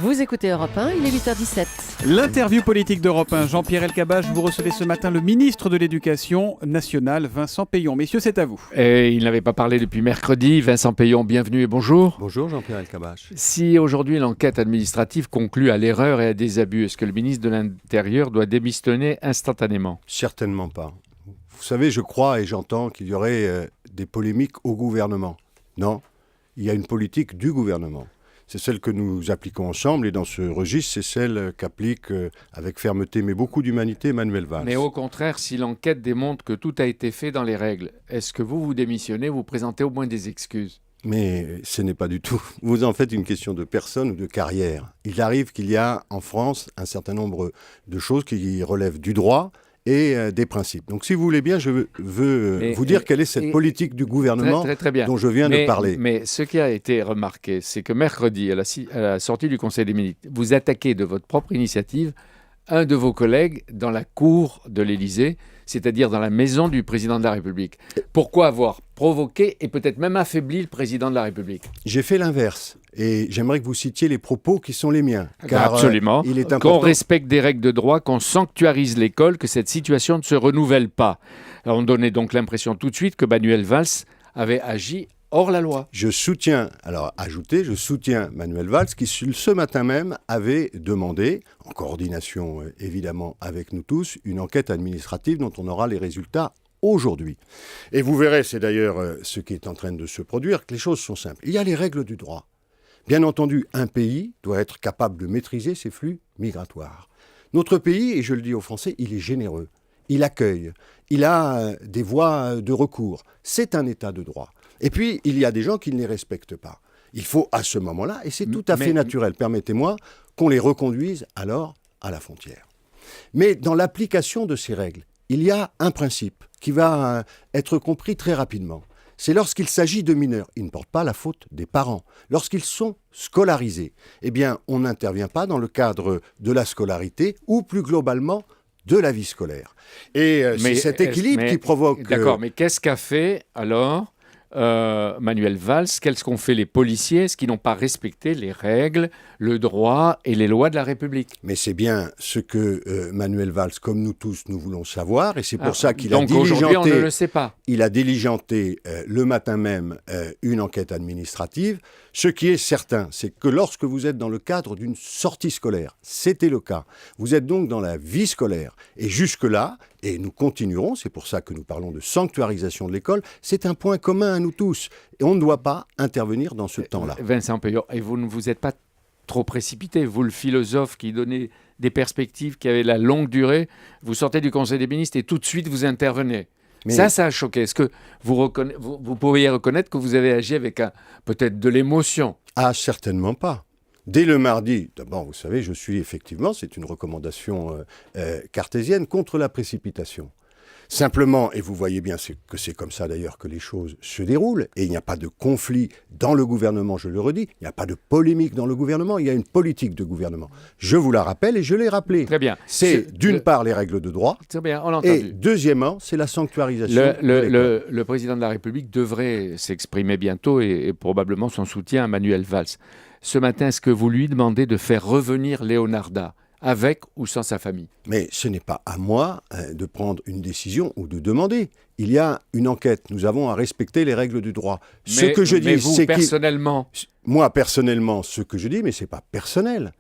Vous écoutez Europe 1, il est 8h17. L'interview politique d'Europe 1, Jean-Pierre Elkabbach, vous recevez ce matin le ministre de l'Éducation nationale, Vincent Peillon. Messieurs, c'est à vous. Et il n'avait pas parlé depuis mercredi. Vincent Peillon, bienvenue et bonjour. Bonjour Jean-Pierre Elkabbach. Si aujourd'hui l'enquête administrative conclut à l'erreur et à des abus, est-ce que le ministre de l'Intérieur doit démissionner instantanément ? Certainement pas. Vous savez, je crois et j'entends qu'il y aurait des polémiques au gouvernement. Non, il y a une politique du gouvernement. C'est celle que nous appliquons ensemble et dans ce registre, c'est celle qu'applique avec fermeté mais beaucoup d'humanité Manuel Valls. Mais au contraire, si l'enquête démontre que tout a été fait dans les règles, est-ce que vous démissionnez, vous présentez au moins des excuses ? Mais ce n'est pas du tout. Vous en faites une question de personne ou de carrière. Il arrive qu'il y a en France un certain nombre de choses qui relèvent du droit et des principes. Donc si vous voulez bien, je veux vous dire quelle est cette politique du gouvernement très bien. dont je viens de parler. Mais ce qui a été remarqué, c'est que mercredi, à la sortie du Conseil des ministres, vous attaquez de votre propre initiative un de vos collègues dans la cour de l'Élysée, c'est-à-dire dans la maison du président de la République. Pourquoi avoir provoqué et peut-être même affaibli le président de la République ? J'ai fait l'inverse et j'aimerais que vous citiez les propos qui sont les miens. Car, absolument. Il est important qu'on respecte des règles de droit, qu'on sanctuarise l'école, que cette situation ne se renouvelle pas. Alors on donnait donc l'impression tout de suite que Manuel Valls avait agi hors la loi. Je soutiens Manuel Valls qui ce matin même avait demandé, en coordination évidemment avec nous tous, une enquête administrative dont on aura les résultats aujourd'hui. Et vous verrez, c'est d'ailleurs ce qui est en train de se produire, que les choses sont simples. Il y a les règles du droit. Bien entendu, un pays doit être capable de maîtriser ses flux migratoires. Notre pays, et je le dis aux Français, il est généreux. Il accueille. Il a des voies de recours. C'est un état de droit. Et puis, il y a des gens qui ne les respectent pas. Il faut, à ce moment-là, et c'est tout à fait naturel, permettez-moi, qu'on les reconduise alors à la frontière. Mais dans l'application de ces règles, il y a un principe qui va être compris très rapidement. C'est lorsqu'il s'agit de mineurs. Ils ne portent pas la faute des parents. Lorsqu'ils sont scolarisés, eh bien, on n'intervient pas dans le cadre de la scolarité ou plus globalement de la vie scolaire. Et c'est cet équilibre qui provoque... D'accord, mais qu'est-ce qu'a fait alors Manuel Valls? Qu'est-ce qu'ont fait les policiers? Est-ce qu'ils n'ont pas respecté les règles, le droit et les lois de la République? Mais c'est bien ce que Manuel Valls, comme nous tous, nous voulons savoir, et c'est pour ça qu'il a donc aujourd'hui, on ne le sait pas. Il a diligenté le matin même une enquête administrative. Ce qui est certain, c'est que lorsque vous êtes dans le cadre d'une sortie scolaire, c'était le cas, vous êtes donc dans la vie scolaire, et jusque-là, et nous continuerons, c'est pour ça que nous parlons de sanctuarisation de l'école, c'est un point commun à nous tous, et on ne doit pas intervenir dans ce temps-là. Vincent Peillon, et vous ne vous êtes pas trop précipité, vous le philosophe qui donnait des perspectives qui avaient la longue durée, vous sortez du Conseil des ministres et tout de suite vous intervenez. Mais ça a choqué. Est-ce que vous pourriez reconnaître que vous avez agi avec peut-être de l'émotion? Ah, certainement pas. Dès le mardi, d'abord, vous savez, je suis effectivement, c'est une recommandation cartésienne, contre la précipitation. Simplement, et vous voyez bien que c'est comme ça d'ailleurs que les choses se déroulent, et il n'y a pas de conflit dans le gouvernement, je le redis, il n'y a pas de polémique dans le gouvernement, il y a une politique de gouvernement. Je vous la rappelle et je l'ai rappelée. Très bien. C'est d'une part les règles de droit, très bien, on l'a et entendu. Deuxièmement, c'est la sanctuarisation. Le président de la République devrait s'exprimer bientôt et probablement son soutien à Manuel Valls. Ce matin, est-ce que vous lui demandez de faire revenir Leonarda, avec ou sans sa famille? Mais ce n'est pas à moi de prendre une décision ou de demander. Il y a une enquête. Nous avons à respecter les règles du droit. Moi, personnellement, ce que je dis, mais ce n'est pas personnel,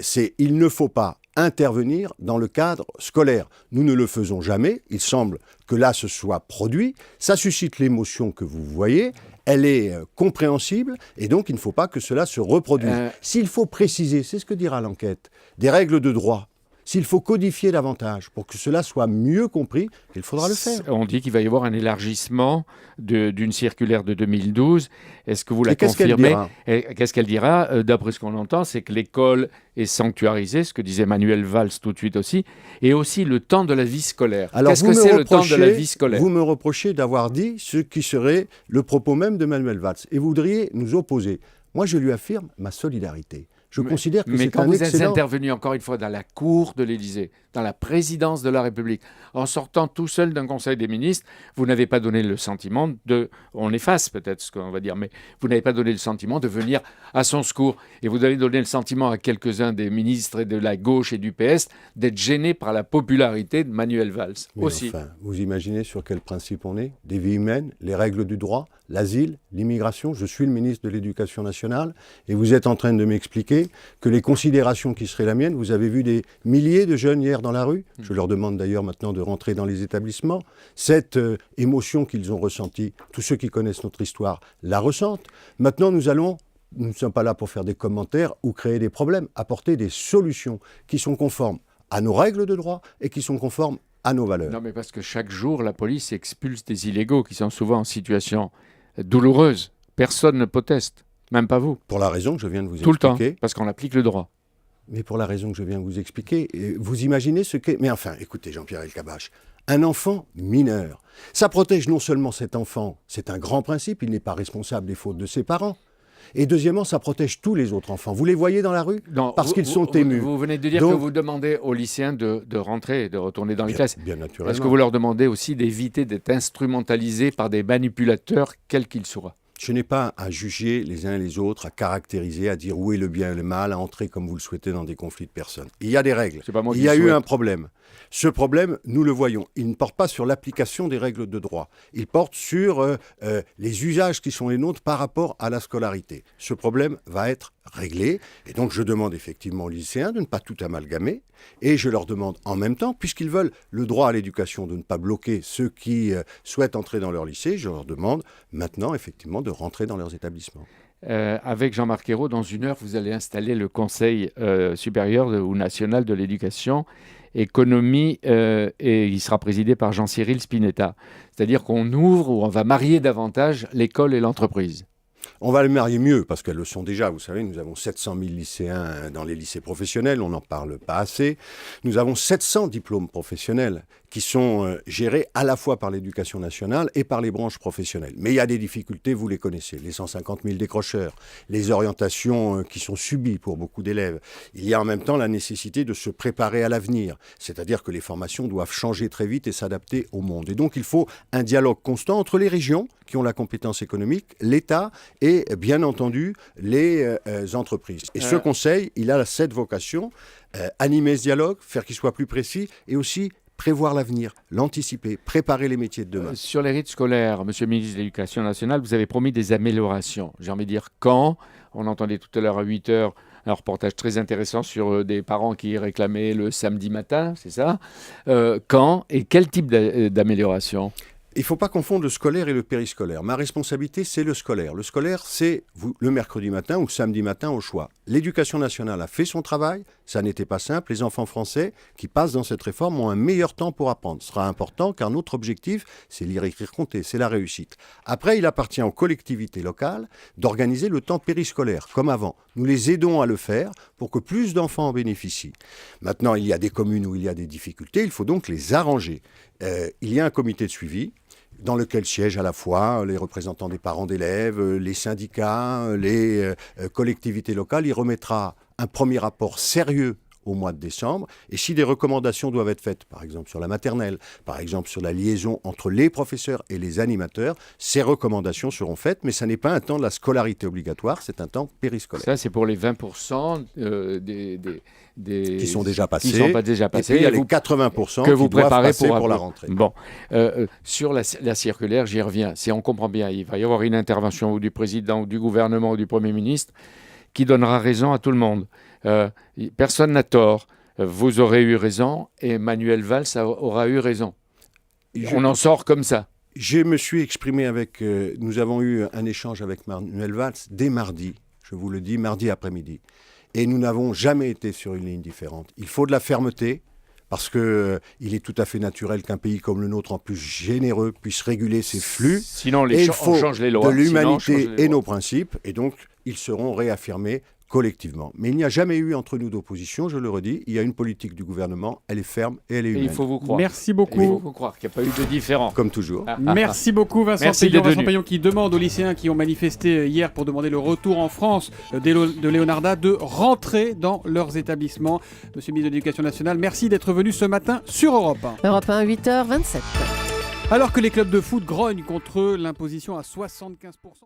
c'est il ne faut pas intervenir dans le cadre scolaire. Nous ne le faisons jamais. Il semble que là, ce soit produit. Ça suscite l'émotion que vous voyez. Elle est compréhensible et donc il ne faut pas que cela se reproduise. S'il faut préciser, c'est ce que dira l'enquête, des règles de droit, s'il faut codifier davantage pour que cela soit mieux compris, il faudra le faire. On dit qu'il va y avoir un élargissement d'une circulaire de 2012. Est-ce que vous la confirmez? Qu'est-ce qu'elle dira? D'après ce qu'on entend, c'est que l'école est sanctuarisée, ce que disait Manuel Valls tout de suite aussi, et aussi le temps de la vie scolaire. Qu'est-ce que c'est le temps de la vie scolaire? Vous me reprochez d'avoir dit ce qui serait le propos même de Manuel Valls, et vous voudriez nous opposer. Moi, je lui affirme ma solidarité. Je considère que Mais c'est quand un vous êtes excellent... intervenu encore une fois dans la cour de l'Élysée, dans la présidence de la République, en sortant tout seul d'un Conseil des ministres, vous n'avez pas donné le sentiment de... On efface peut-être ce qu'on va dire, mais vous n'avez pas donné le sentiment de venir à son secours. Et vous avez donné le sentiment à quelques-uns des ministres et de la gauche et du PS d'être gênés par la popularité de Manuel Valls Mais aussi. enfin, vous imaginez sur quel principe on est? Des vies humaines, les règles du droit, l'asile, l'immigration. Je suis le ministre de l'Éducation nationale et vous êtes en train de m'expliquer que les considérations qui seraient la mienne, vous avez vu des milliers de jeunes hier dans la rue, je leur demande d'ailleurs maintenant de rentrer dans les établissements, cette émotion qu'ils ont ressentie, tous ceux qui connaissent notre histoire la ressentent. Maintenant, nous ne sommes pas là pour faire des commentaires ou créer des problèmes, apporter des solutions qui sont conformes à nos règles de droit et qui sont conformes à nos valeurs. Non, mais parce que chaque jour, la police expulse des illégaux qui sont souvent en situation douloureuse. Personne ne proteste, même pas vous. Pour la raison que je viens de vous Tout le temps, expliquer. parce qu'on applique le droit. Mais pour la raison que je viens de vous expliquer, vous imaginez ce qu'est... Mais enfin, écoutez, Jean-Pierre Elkabbach, un enfant mineur, ça protège non seulement cet enfant, c'est un grand principe, il n'est pas responsable des fautes de ses parents, et deuxièmement, ça protège tous les autres enfants. Vous les voyez dans la rue parce qu'ils sont émus. Vous venez de dire Donc, que vous demandez aux lycéens de rentrer, de retourner dans les classes. Bien naturellement. Est-ce que vous leur demandez aussi d'éviter d'être instrumentalisés par des manipulateurs, quels qu'ils soient? Je n'ai pas à juger les uns et les autres, à caractériser, à dire où est le bien et le mal, à entrer comme vous le souhaitez dans des conflits de personnes. Il y a des règles. C'est pas moi qui Il y a le eu souhaite. un problème. Ce problème, nous le voyons. Il ne porte pas sur l'application des règles de droit. Il porte sur les usages qui sont les nôtres par rapport à la scolarité. Ce problème va être réglé. Et donc, je demande effectivement aux lycéens de ne pas tout amalgamer. Et je leur demande en même temps, puisqu'ils veulent le droit à l'éducation, de ne pas bloquer ceux qui souhaitent entrer dans leur lycée, je leur demande maintenant effectivement de rentrer dans leurs établissements. Avec Jean-Marc Ayrault, dans une heure, vous allez installer le Conseil supérieur ou national de l'éducation, économie, et il sera présidé par Jean-Cyril Spinetta. C'est-à-dire qu'on ouvre ou on va marier davantage l'école et l'entreprise. On va les marier mieux, parce qu'elles le sont déjà. Vous savez, nous avons 700 000 lycéens dans les lycées professionnels, on n'en parle pas assez. Nous avons 700 diplômes professionnels qui sont gérés à la fois par l'éducation nationale et par les branches professionnelles. Mais il y a des difficultés, vous les connaissez. Les 150 000 décrocheurs, les orientations qui sont subies pour beaucoup d'élèves. Il y a en même temps la nécessité de se préparer à l'avenir. C'est-à-dire que les formations doivent changer très vite et s'adapter au monde. Et donc, il faut un dialogue constant entre les régions, qui ont la compétence économique, l'État et, bien entendu, les entreprises. Et ce conseil, il a cette vocation, animer ce dialogue, faire qu'il soit plus précis et aussi prévoir l'avenir, l'anticiper, préparer les métiers de demain. Sur les rites scolaires, Monsieur le ministre de l'Éducation nationale, vous avez promis des améliorations. J'ai envie de dire quand. On entendait tout à l'heure à 8 heures un reportage très intéressant sur des parents qui réclamaient le samedi matin, c'est ça? Quand et quel type d'amélioration? Il ne faut pas confondre le scolaire et le périscolaire. Ma responsabilité, c'est le scolaire. Le scolaire, c'est le mercredi matin ou le samedi matin au choix. L'éducation nationale a fait son travail, ça n'était pas simple. Les enfants français qui passent dans cette réforme ont un meilleur temps pour apprendre. Ce sera important car notre objectif, c'est lire, écrire, compter, c'est la réussite. Après, il appartient aux collectivités locales d'organiser le temps périscolaire, comme avant. Nous les aidons à le faire pour que plus d'enfants en bénéficient. Maintenant, il y a des communes où il y a des difficultés, il faut donc les arranger. Il y a un comité de suivi dans lequel siègent à la fois les représentants des parents d'élèves, les syndicats, les collectivités locales. Il remettra un premier rapport sérieux au mois de décembre. Et si des recommandations doivent être faites, par exemple sur la maternelle, par exemple sur la liaison entre les professeurs et les animateurs, ces recommandations seront faites, mais ça n'est pas un temps de la scolarité obligatoire, c'est un temps périscolaire. Ça, c'est pour les 20% qui sont déjà passés. Qui sont pas déjà passés. Et puis il y a les 80% que vous qui doivent préparez passer pour la rentrée. Bon, sur la circulaire, j'y reviens. Si on comprend bien, il va y avoir une intervention ou du président ou du gouvernement ou du Premier ministre qui donnera raison à tout le monde. Personne n'a tort. Vous aurez eu raison et Manuel Valls aura eu raison. On en sort comme ça. Je me suis exprimé avec... nous avons eu un échange avec Manuel Valls dès mardi, je vous le dis, mardi après-midi. Et nous n'avons jamais été sur une ligne différente. Il faut de la fermeté, parce qu'il est tout à fait naturel qu'un pays comme le nôtre, en plus généreux, puisse réguler ses flux. Sinon, il faut on change les lois. de l'humanité et nos principes, et donc ils seront réaffirmés collectivement. Mais il n'y a jamais eu entre nous d'opposition, je le redis. Il y a une politique du gouvernement, elle est ferme et elle est Et humaine. il faut vous croire. Merci Il faut beaucoup. vous croire qu'il n'y a pas eu de différent. Comme toujours. Merci beaucoup Vincent Merci Payon. d'être Vincent venu. Payon qui demande aux lycéens qui ont manifesté hier pour demander le retour en France de Leonarda de rentrer dans leurs établissements. Monsieur le ministre de l'Éducation nationale, merci d'être venu ce matin sur Europe 1. Europe 1, 8h27. Alors que les clubs de foot grognent contre l'imposition à 75%.